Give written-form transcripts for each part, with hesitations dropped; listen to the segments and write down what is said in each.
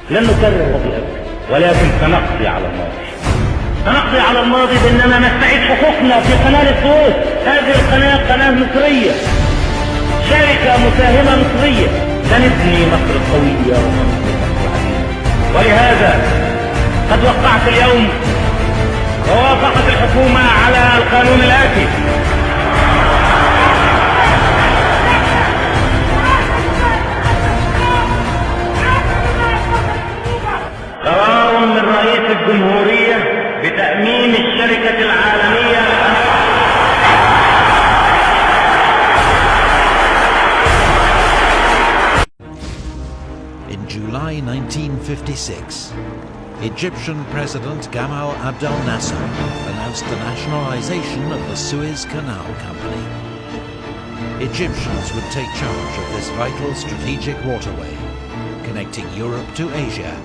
لن نكرر وضع ولكن سنقضي على الماضي. سنقضي على الماضي بأننا نستعيد حقوقنا في قناة السويس. هذه القناة قناة مصرية، شركة مساهمة مصرية. سنبني مصر قوية ومصر عزيزة. ولهذا قد وقعت اليوم ووافقت الحكومة على القانون الآتي: قرار من رئيس الجمهورية بتأميم الشركة العالمية. In July 1956, Egyptian President Gamal Abdel Nasser announced the nationalization of the Suez Canal Company. Egyptians would take charge of this vital strategic waterway, connecting Europe to Asia,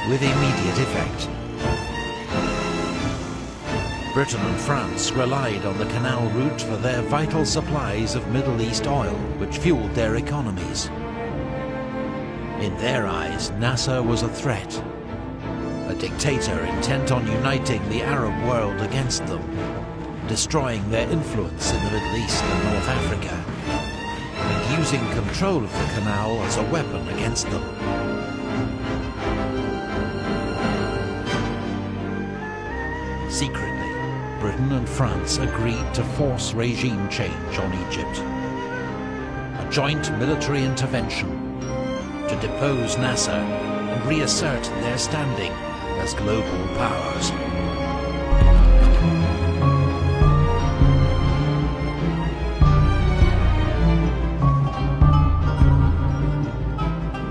with immediate effect. Britain and France relied on the canal route for their vital supplies of Middle East oil, which fueled their economies. In their eyes, Nasser was a threat, a dictator intent on uniting the Arab world against them, destroying their influence in the Middle East and North Africa, and using control of the canal as a weapon against them. Secretly, Britain and France agreed to force regime change on Egypt. A joint military intervention to depose Nasser and reassert their standing as global powers.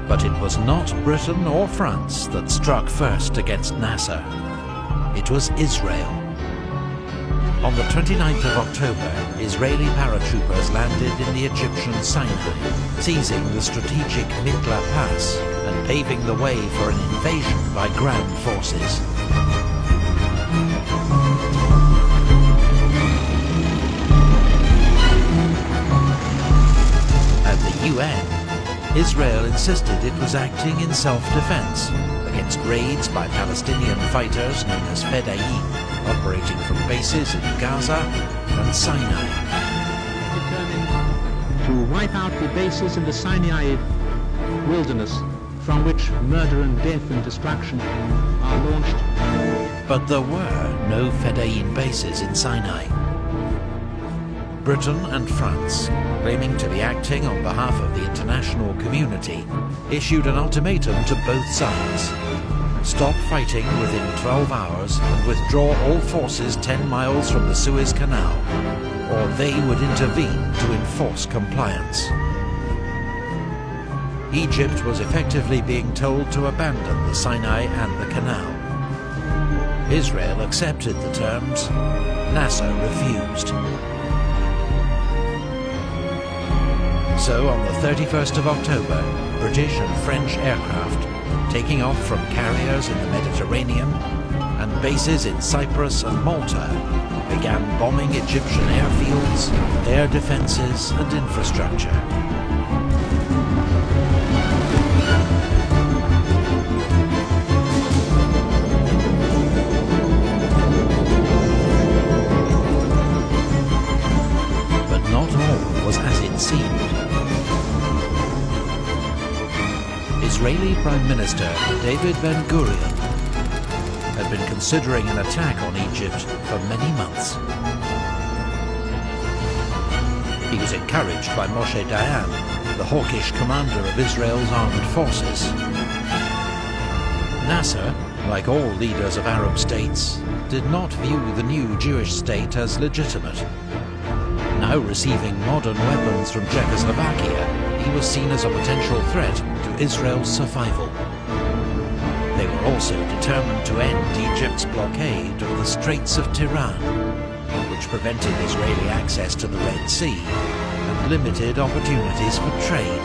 But it was not Britain or France that struck first against Nasser. It was Israel. On the 29th of October, Israeli paratroopers landed in the Egyptian Sinai, seizing the strategic Mitla Pass and paving the way for an invasion by ground forces. At the UN, Israel insisted it was acting in self-defense against raids by Palestinian fighters known as Fedayeen, operating from bases in Gaza and Sinai. Determined to wipe out the bases in the Sinai wilderness from which murder and death and destruction are launched. But there were no Fedayeen bases in Sinai. Britain and France, claiming to be acting on behalf of the international community, issued an ultimatum to both sides: stop fighting within 12 hours and withdraw all forces 10 miles from the Suez Canal, or they would intervene to enforce compliance. Egypt was effectively being told to abandon the Sinai and the canal. Israel accepted the terms. Nasser refused. So on the 31st of October, British and French aircraft, taking off from carriers in the Mediterranean and bases in Cyprus and Malta, began bombing Egyptian airfields, air defenses and infrastructure. But not all was as it seemed. Israeli Prime Minister David Ben-Gurion had been considering an attack on Egypt for many months. He was encouraged by Moshe Dayan, the hawkish commander of Israel's armed forces. Nasser, like all leaders of Arab states, did not view the new Jewish state as legitimate. Now receiving modern weapons from Czechoslovakia, he was seen as a potential threat to Israel's survival. They were also determined to end Egypt's blockade of the Straits of Tiran, which prevented Israeli access to the Red Sea and limited opportunities for trade.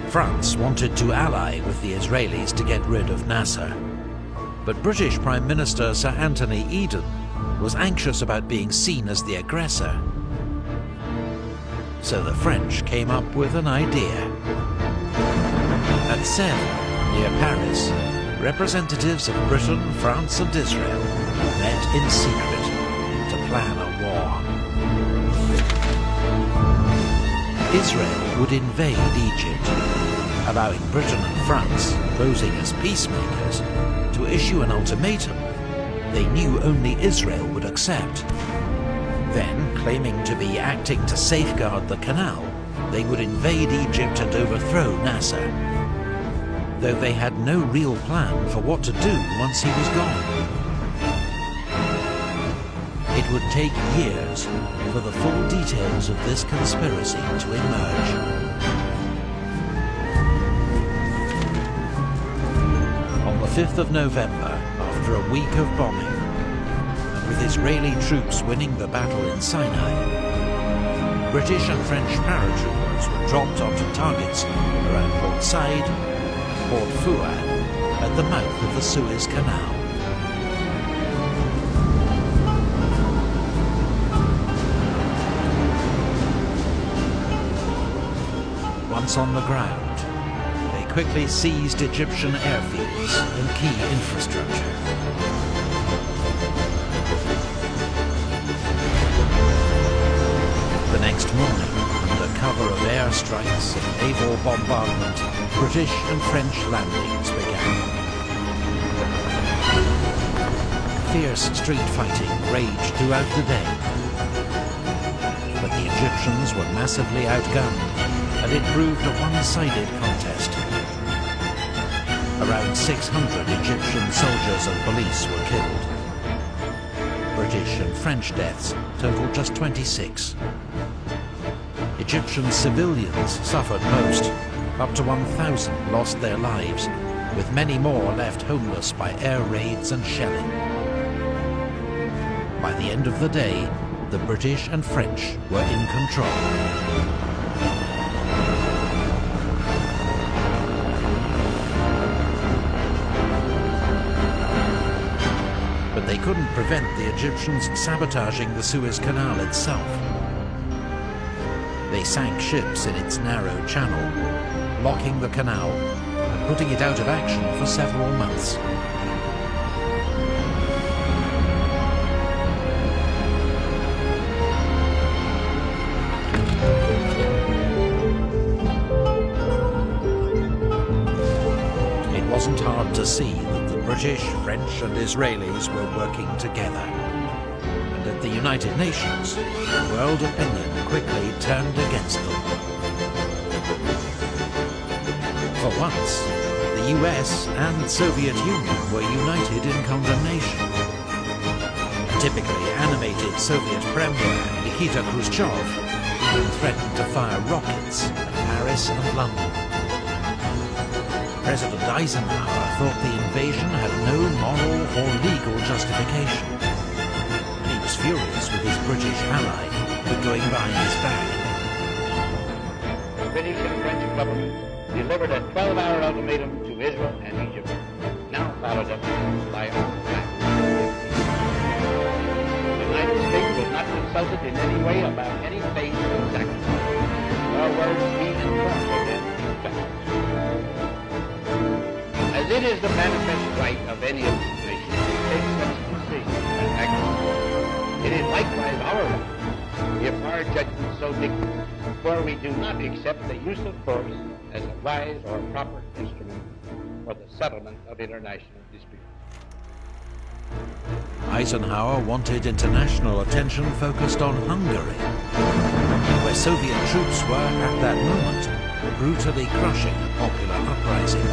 France wanted to ally with the Israelis to get rid of Nasser, but British Prime Minister Sir Anthony Eden was anxious about being seen as the aggressor. So the French came up with an idea. At Sèvres, near Paris, representatives of Britain, France and Israel met in secret to plan a war. Israel would invade Egypt, allowing Britain and France, posing as peacemakers, to issue an ultimatum they knew only Israel would accept. Then, claiming to be acting to safeguard the canal, they would invade Egypt and overthrow Nasser, though they had no real plan for what to do once he was gone. It would take years for the full details of this conspiracy to emerge. On the 5th of November, after a week of bombing, and with Israeli troops winning the battle in Sinai, British and French paratroopers were dropped onto targets around Port Said and Port Fouad at the mouth of the Suez Canal. Once on the ground, they quickly seized Egyptian airfields and key infrastructure. The next morning, under cover of airstrikes and naval bombardment, British and French landings began. Fierce street fighting raged throughout the day, but the Egyptians were massively outgunned, and it proved a one-sided contest. Around 600 Egyptian soldiers and police were killed. British and French deaths totaled just 26. Egyptian civilians suffered most. Up to 1,000 lost their lives, with many more left homeless by air raids and shelling. By the end of the day, the British and French were in control. But they couldn't prevent the Egyptians sabotaging the Suez Canal itself. They sank ships in its narrow channel, blocking the canal and putting it out of action for several months. It wasn't hard to see that the British, French and Israelis were working together. And at the United Nations, world opinion quickly turned against them. For once, the US and the Soviet Union were united in condemnation. A typically animated Soviet Premier, Nikita Khrushchev, even threatened to fire rockets at Paris and London. President Eisenhower thought the invasion had no moral or legal justification, and he was furious with his British ally for going behind his back. The British and French governments delivered a 12-hour ultimatum to Israel and Egypt, now followed up by our attack. The United States was not consulted in any way about any phase of attack, nor were we informed of them. As it is the manifest right of any of these nations to take such decisions and actions, it is likewise our right, if our judgment so dictates, for we do not accept the use of force as a wise or proper instrument for the settlement of international disputes. Eisenhower wanted international attention focused on Hungary, where Soviet troops were, at that moment, brutally crushing a popular uprising.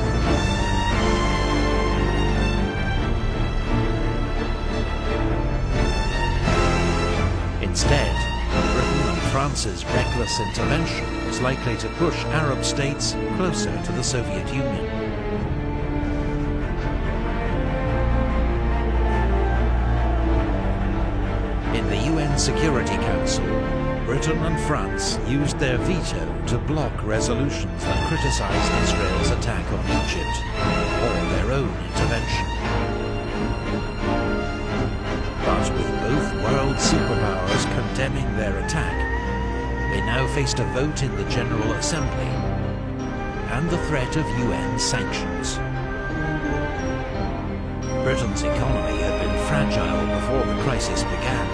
Instead, Britain and France's reckless intervention was likely to push Arab states closer to the Soviet Union. In the UN Security Council, Britain and France used their veto to block resolutions that criticized Israel's attack on Egypt, or their own intervention. But with both world superpowers condemning their attack, they now faced a vote in the General Assembly, and the threat of UN sanctions. Britain's economy had been fragile before the crisis began.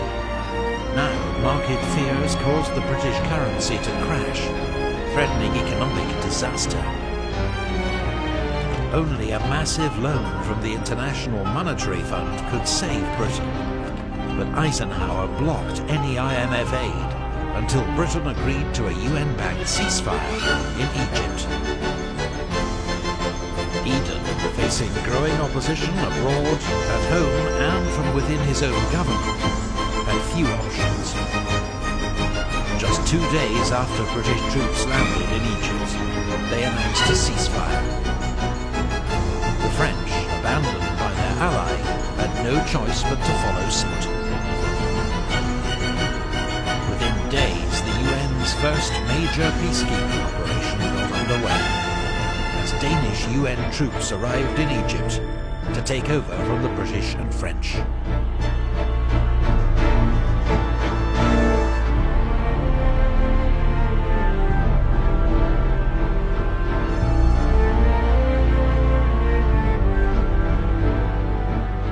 Now, market fears caused the British currency to crash, threatening economic disaster. Only a massive loan from the International Monetary Fund could save Britain, but Eisenhower blocked any IMF aid until Britain agreed to a UN-backed ceasefire in Egypt. Eden, facing growing opposition abroad, at home and from within his own government, had few options. Just 2 days after British troops landed in Egypt, they announced a ceasefire. The French, abandoned by their ally, had no choice but to follow suit. Within days, the UN's first major peacekeeping operation got underway, as Danish UN troops arrived in Egypt to take over from the British and French.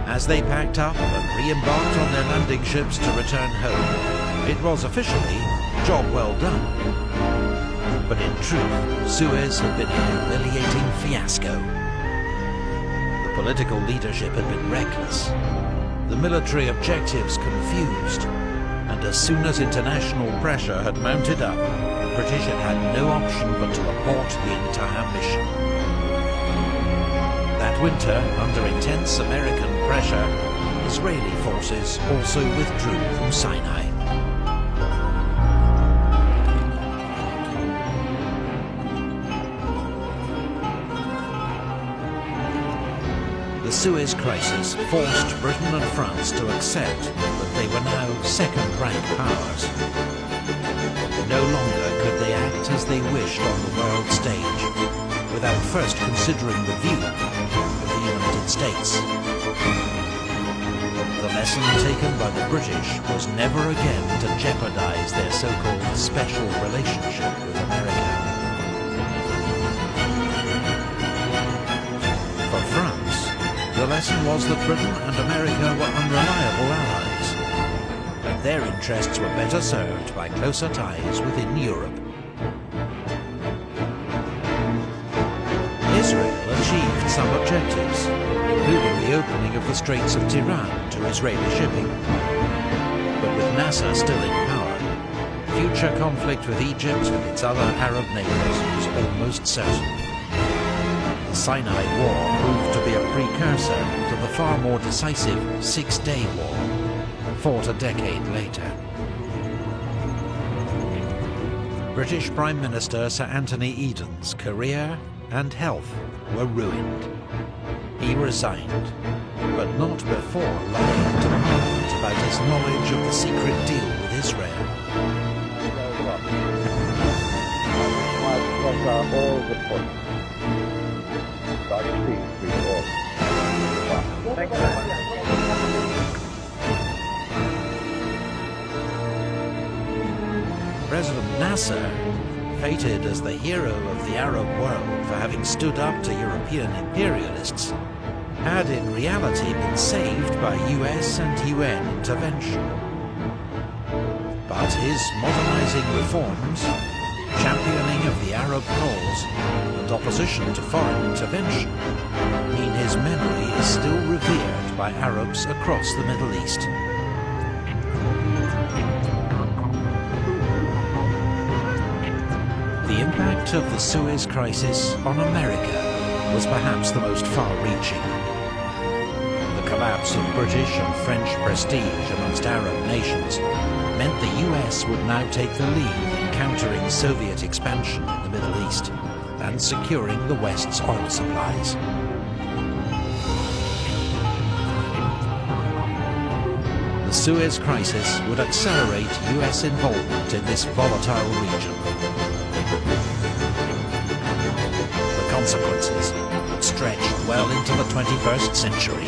As they packed up and re-embarked on their landing ships to return home, it was officially job well done. But in truth, Suez had been a humiliating fiasco. The political leadership had been reckless, the military objectives confused, and as soon as international pressure had mounted up, the British had had no option but to abort the entire mission. That winter, under intense American pressure, Israeli forces also withdrew from Sinai. The Suez Crisis forced Britain and France to accept that they were now second-rank powers. No longer could they act as they wished on the world stage, without first considering the view of the United States. The lesson taken by the British was never again to jeopardize their so-called special relationship with America. For France, the lesson was that Britain and America were unreliable allies, and their interests were better served by closer ties within Europe. Israel achieved some objectives, including the opening of the Straits of Tiran to Israeli shipping. But with Nasser still in power, future conflict with Egypt and its other Arab neighbors was almost certain. The Sinai War proved to be a precursor to the far more decisive Six-Day War, fought a decade later. British Prime Minister Sir Anthony Eden's career and health were ruined. He resigned, but not before lying to Parliament about his knowledge of the secret deal with Israel. All the points. President Nasser, fated as the hero of the Arab world for having stood up to European imperialists, had in reality been saved by US and UN intervention. But his modernizing reforms, championing of the Arab cause, and opposition to foreign intervention mean his memory is still revered by Arabs across the Middle East. The impact of the Suez Crisis on America was perhaps the most far-reaching. The collapse of British and French prestige amongst Arab nations meant the US would now take the lead in countering Soviet expansion in the Middle East and securing the West's oil supplies. The Suez Crisis would accelerate US involvement in this volatile region. The consequences would stretch well into the 21st century.